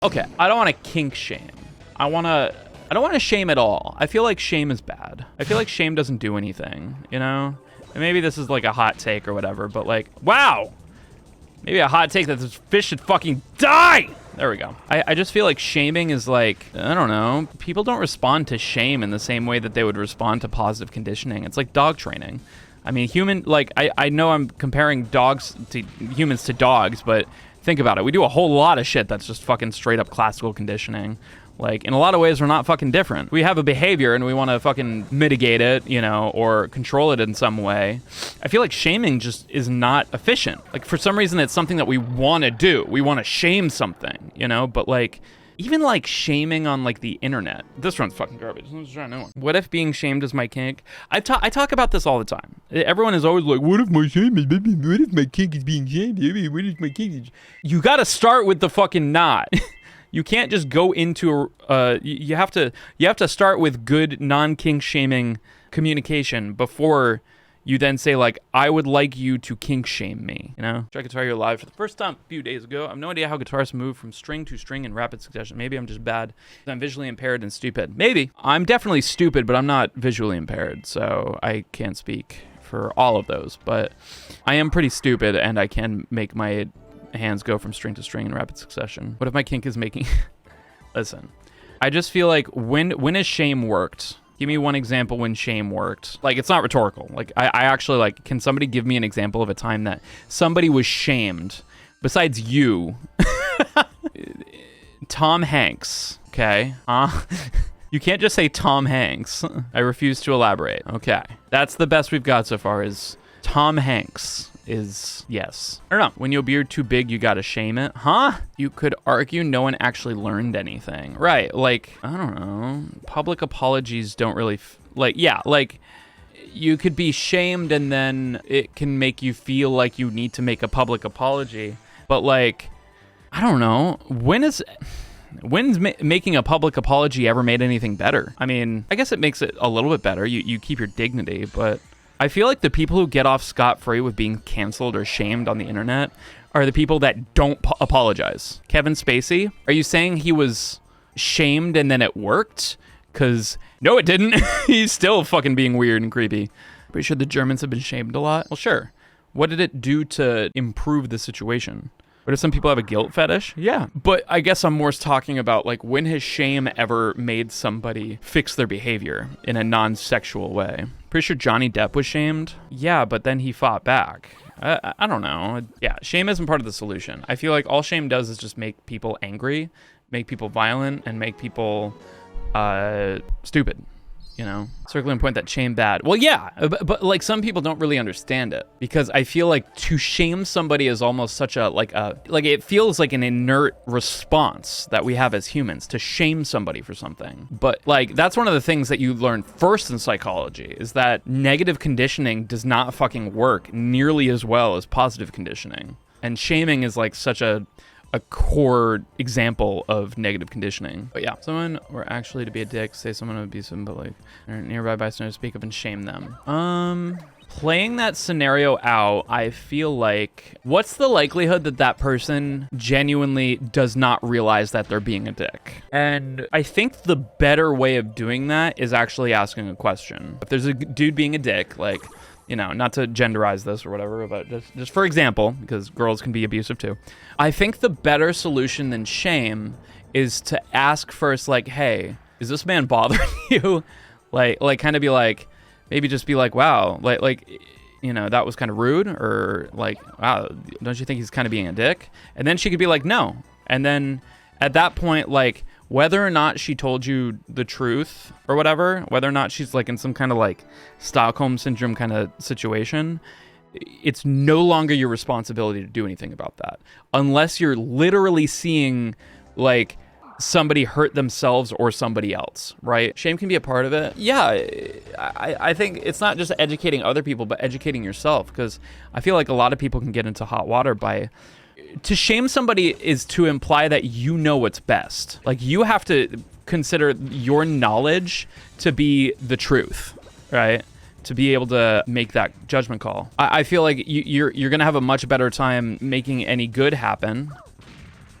Okay, I don't want to kink shame. I don't want to shame at all. I feel like shame is bad. I feel like shame doesn't do anything, you know? And maybe this is like a hot take or whatever, but like, wow! Maybe a hot take that this fish should fucking die! There we go. I just feel like shaming is like, I don't know, people don't respond to shame in the same way that they would respond to positive conditioning. It's like dog training. I mean, I know I'm comparing humans to dogs, but think about it. We do a whole lot of shit that's just fucking straight up classical conditioning. Like, in a lot of ways, we're not fucking different. We have a behavior and we want to fucking mitigate it, you know, or control it in some way. I feel like shaming just is not efficient. Like, for some reason, it's something that we want to do. We want to shame something, you know? But, like, even, like, shaming on, like, the internet. This one's fucking garbage. Let's try another one. What if being shamed is my kink? I talk about this all the time. Everyone is always like, what if my shame is... What if my kink is being shamed? What if my kink is... You gotta start with the fucking not. You can't just go into you have to start with good non-kink shaming communication before you then say, like, I would like you to kink shame me, you know? Try Guitar Hero Live for the first time a few days ago. I have no idea how guitarists move from string to string in rapid succession. Maybe I'm just bad. I'm visually impaired and stupid. Maybe. I'm definitely stupid, but I'm not visually impaired, so I can't speak for all of those. But I am pretty stupid, and I can make my hands go from string to string in rapid succession. What if my kink is making... Listen, I just feel like when has shame worked? Give me one example when shame worked. Like, it's not rhetorical. Like, I actually, like, can somebody give me an example of a time that somebody was shamed besides you? Tom Hanks, okay? You can't just say Tom Hanks. I refuse to elaborate. Okay. That's the best we've got so far is Tom Hanks. Is yes. I don't know. When your beard too big, you gotta shame it. Huh? You could argue no one actually learned anything. Right. Like, I don't know. Public apologies don't really... like, you could be shamed and then it can make you feel like you need to make a public apology. But, like, I don't know. When's making a public apology ever made anything better? I mean, I guess it makes it a little bit better. You keep your dignity, but... I feel like the people who get off scot-free with being canceled or shamed on the internet are the people that don't apologize. Kevin Spacey, are you saying he was shamed and then it worked? Because, no, it didn't. He's still fucking being weird and creepy. Pretty sure the Germans have been shamed a lot. Well, sure. What did it do to improve the situation? What if some people have a guilt fetish? Yeah. But I guess I'm more talking about, like, when has shame ever made somebody fix their behavior in a non-sexual way? Pretty sure Johnny Depp was shamed. Yeah, but then he fought back. I don't know. Yeah, shame isn't part of the solution. I feel like all shame does is just make people angry, make people violent, and make people stupid. You know, circling point that shame bad. Well, yeah, but like some people don't really understand it because I feel like to shame somebody is almost such a like it feels like an inert response that we have as humans to shame somebody for something. But like that's one of the things that you learn first in psychology is that negative conditioning does not fucking work nearly as well as positive conditioning. And shaming is like such a core example of negative conditioning. But yeah, someone were actually to be a dick, say someone would be some, but like nearby bystanders speak up and shame them. Playing that scenario out, I feel like, what's the likelihood that that person genuinely does not realize that they're being a dick? And I think the better way of doing that is actually asking a question. If there's a dude being a dick, like, you know, not to genderize this or whatever, but just for example, because girls can be abusive too. I think the better solution than shame is to ask first, like, hey, is this man bothering you? Like kind of be like, maybe just be like, wow, like, you know, that was kind of rude, or like, wow, don't you think he's kind of being a dick? And then she could be like, no. And then at that point, like, whether or not she told you the truth or whatever, whether or not she's like in some kind of like Stockholm syndrome kind of situation, it's no longer your responsibility to do anything about that. Unless you're literally seeing like somebody hurt themselves or somebody else, right? Shame can be a part of it. Yeah, I think it's not just educating other people, but educating yourself, because I feel like a lot of people can get into hot water by... To shame somebody is to imply that you know what's best. Like, you have to consider your knowledge to be the truth, right? To be able to make that judgment call. I feel like you're going to have a much better time making any good happen.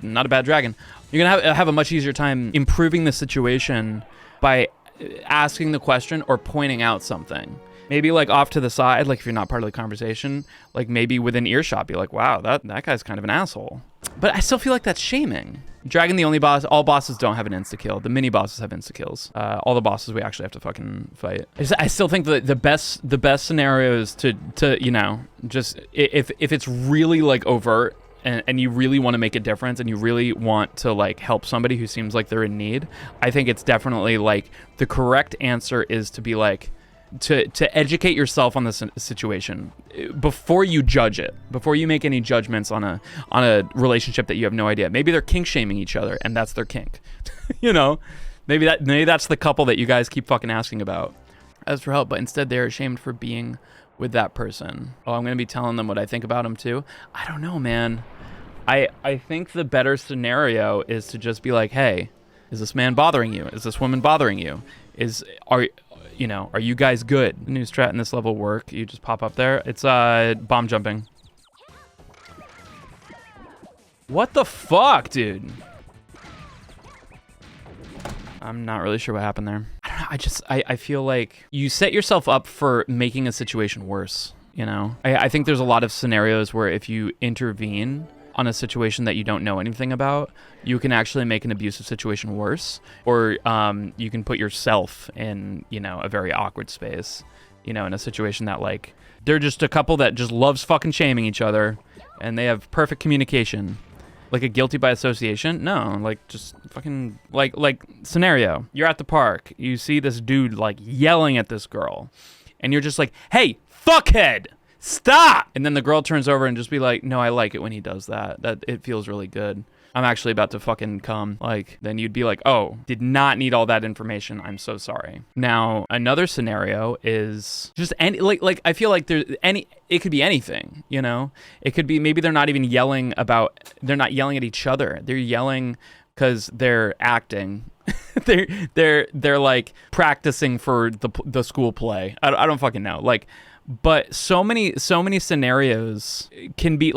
Not a bad dragon. You're gonna have a much easier time improving the situation by asking the question or pointing out something. Maybe like off to the side, like if you're not part of the conversation, like maybe within earshot, be like, wow, that guy's kind of an asshole. But I still feel like that's shaming. Dragon the only boss. All bosses don't have an insta-kill. The mini bosses have insta-kills. All the bosses we actually have to fucking fight. I still think that the best scenario is to you know, just if it's really like overt and you really want to make a difference and you really want to like help somebody who seems like they're in need, I think it's definitely like the correct answer is to be like, to educate yourself on this situation before you judge it, before you make any judgments on a relationship that you have no idea. Maybe they're kink shaming each other and that's their kink. You know, maybe that's the couple that you guys keep fucking asking about. As for help, but instead they're ashamed for being with that person. Oh, I'm gonna be telling them what I think about them too. I don't know, man. I think the better scenario is to just be like, hey, is this man bothering you? Is this woman bothering you? Are you guys good? The new strat in this level work. You just pop up there. It's bomb jumping. What the fuck, dude? I'm not really sure what happened there. I don't know. I feel like you set yourself up for making a situation worse, you know? I think there's a lot of scenarios where if you intervene on a situation that you don't know anything about, you can actually make an abusive situation worse, or you can put yourself in, you know, a very awkward space, you know, in a situation that like they're just a couple that just loves fucking shaming each other and they have perfect communication. Like a guilty by association? No, like just fucking like scenario. You're at the park, you see this dude like yelling at this girl, and you're just like, hey, fuckhead! Stop! And then the girl turns over and just be like, no, I like it when he does that. That it feels really good. I'm actually about to fucking come. Like, then you'd be like, oh, did not need all that information. I'm so sorry. Now, another scenario is just any, like I feel like it could be anything, you know? It could be, maybe they're not even yelling they're not yelling at each other. They're yelling because they're acting. they're like practicing for the school play. I don't fucking know. Like, but so many scenarios can be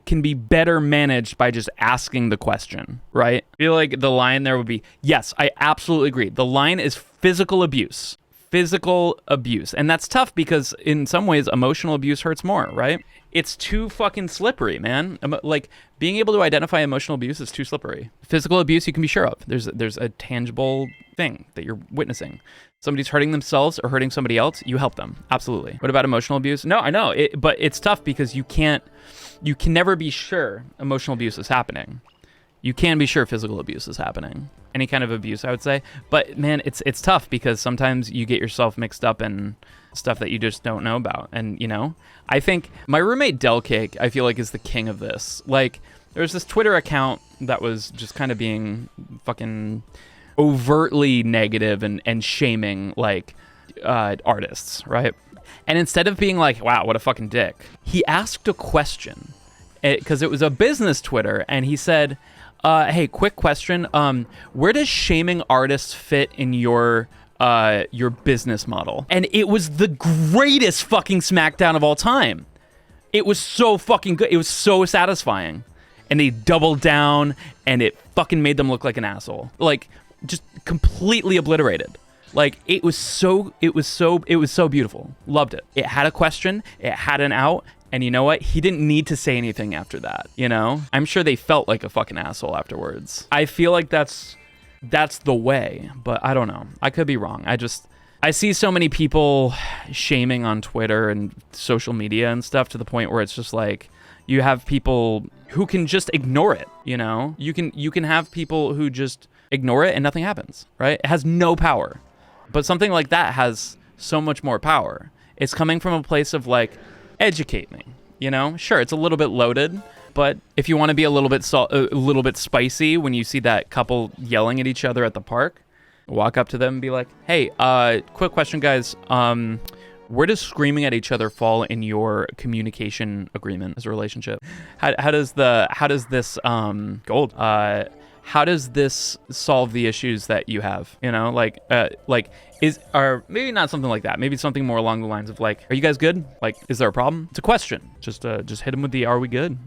can be better managed by just asking the question, right? I feel like the line there would be, yes, I absolutely agree. The line is physical abuse. And that's tough because in some ways emotional abuse hurts more, right? It's too fucking slippery, man. Like being able to identify emotional abuse is too slippery. Physical abuse you can be sure of. There's a tangible thing that you're witnessing. Somebody's hurting themselves or hurting somebody else, you help them. Absolutely. What about emotional abuse? No, I know, but it's tough because you can never be sure emotional abuse is happening. You can be sure physical abuse is happening. Any kind of abuse, I would say. But man, it's tough because sometimes you get yourself mixed up in stuff that you just don't know about. And, you know, I think my roommate Delcake, I feel like, is the king of this. Like, there's this Twitter account that was just kind of being fucking overtly negative and shaming, like, artists, right? And instead of being like, wow, what a fucking dick, he asked a question. Because it was a business Twitter, and he said, hey, quick question. Where does shaming artists fit in your business model? And it was the greatest fucking smackdown of all time. It was so fucking good. It was so satisfying. And they doubled down, and it fucking made them look like an asshole. Like, just completely obliterated. Like, it was so beautiful. Loved it. It had a question. It had an out. And you know what? He didn't need to say anything after that, you know? I'm sure they felt like a fucking asshole afterwards. I feel like that's the way, but I don't know. I could be wrong. I see so many people shaming on Twitter and social media and stuff to the point where it's just like, you have people who can just ignore it, you know? You can have people who just ignore it and nothing happens, right? It has no power. But something like that has so much more power. It's coming from a place of like, educate me, you know? Sure, it's a little bit loaded, but if you want to be a little bit spicy when you see that couple yelling at each other at the park, walk up to them and be like, hey, quick question, guys. Where does screaming at each other fall in your communication agreement as a relationship? How does this gold? How does this solve the issues that you have? You know, or maybe not something like that. Maybe something more along the lines of like, are you guys good? Like, is there a problem? It's a question. Just hit them with the, are we good?